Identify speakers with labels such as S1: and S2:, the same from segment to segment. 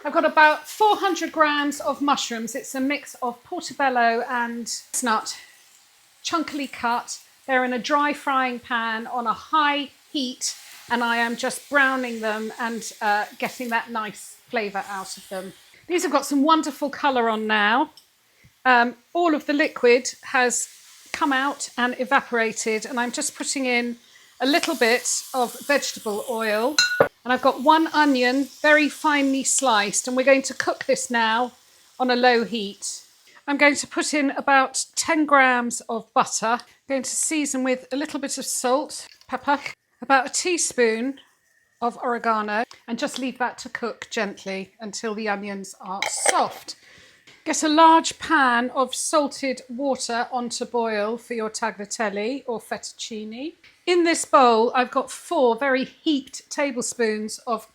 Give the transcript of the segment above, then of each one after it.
S1: I've got about 400 grams of mushrooms. It's a mix of portobello and chestnut, chunkily cut. They're in a dry frying pan on a high heat, and I am just browning them and getting that nice flavour out of them. These have got some wonderful colour on now. All of the liquid has come out and evaporated, and I'm just putting in a little bit of vegetable oil. And I've got 1 onion, very finely sliced, and we're going to cook this now on a low heat. I'm going to put in about 10 grams of butter. I'm going to season with a little bit of salt, pepper, about a teaspoon of oregano, and just leave that to cook gently until the onions are soft. Get a large pan of salted water on to boil for your tagliatelle or fettuccine. In this bowl, I've got 4 very heaped tablespoons of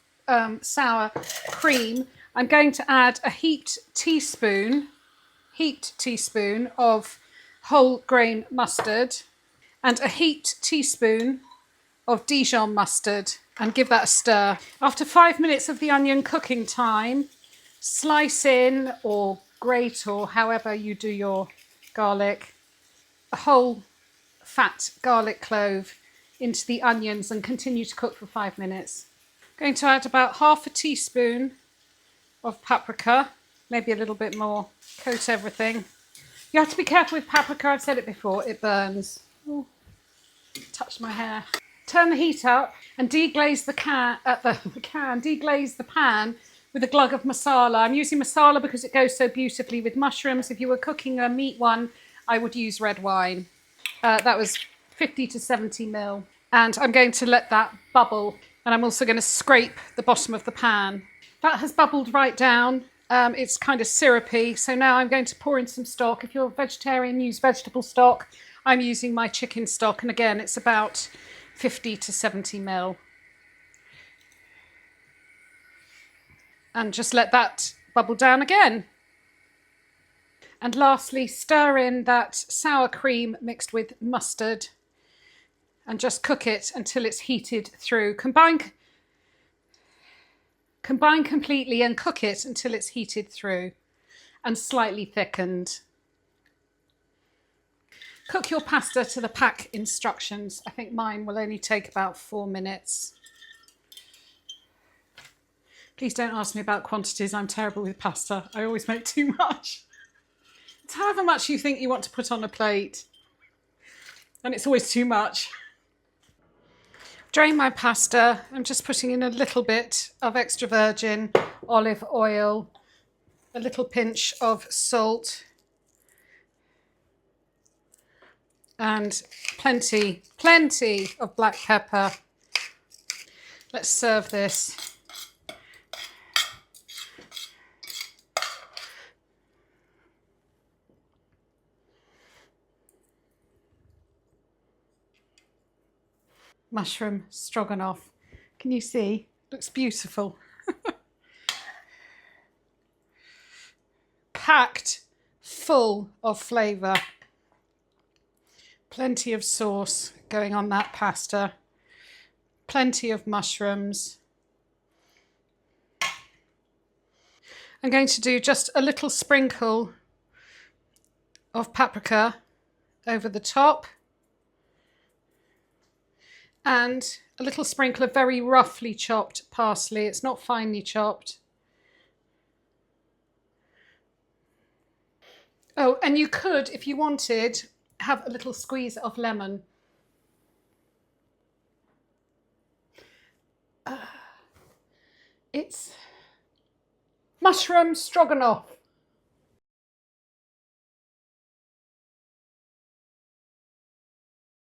S1: sour cream. I'm going to add a heaped teaspoon of whole grain mustard and a heaped teaspoon of Dijon mustard, and give that a stir. After 5 minutes of the onion cooking time, slice in or grate, or however you do your garlic, a whole fat garlic clove into the onions and continue to cook for 5 minutes. I'm going to add about half a teaspoon of paprika, maybe a little bit more. Coat everything. You have to be careful with paprika, I've said it before, it burns. Ooh, touched my hair. Turn the heat up and deglaze the deglaze the pan with a glug of masala. I'm using masala because it goes so beautifully with mushrooms. If you were cooking a meat one, I would use red wine. That was 50 to 70 ml. And I'm going to let that bubble. And I'm also going to scrape the bottom of the pan. That has bubbled right down. It's kind of syrupy. So now I'm going to pour in some stock. If you're a vegetarian, use vegetable stock. I'm using my chicken stock. And again, it's about 50 to 70 ml. And just let that bubble down again. And lastly, stir in that sour cream mixed with mustard and just cook it until it's heated through. Combine completely and cook it until it's heated through and slightly thickened. Cook your pasta to the pack instructions. I think mine will only take about 4 minutes. Please don't ask me about quantities. I'm terrible with pasta. I always make too much. It's however much you think you want to put on a plate. And it's always too much. Drain my pasta. I'm just putting in a little bit of extra virgin olive oil, a little pinch of salt, and plenty of black pepper. Let's serve this. Mushroom stroganoff. Can you see? Looks beautiful. Packed full of flavour. Plenty of sauce going on that pasta. Plenty of mushrooms. I'm going to do just a little sprinkle of paprika over the top. And a little sprinkle of very roughly chopped parsley. It's not finely chopped. Oh, and you could, if you wanted, have a little squeeze of lemon. It's mushroom stroganoff.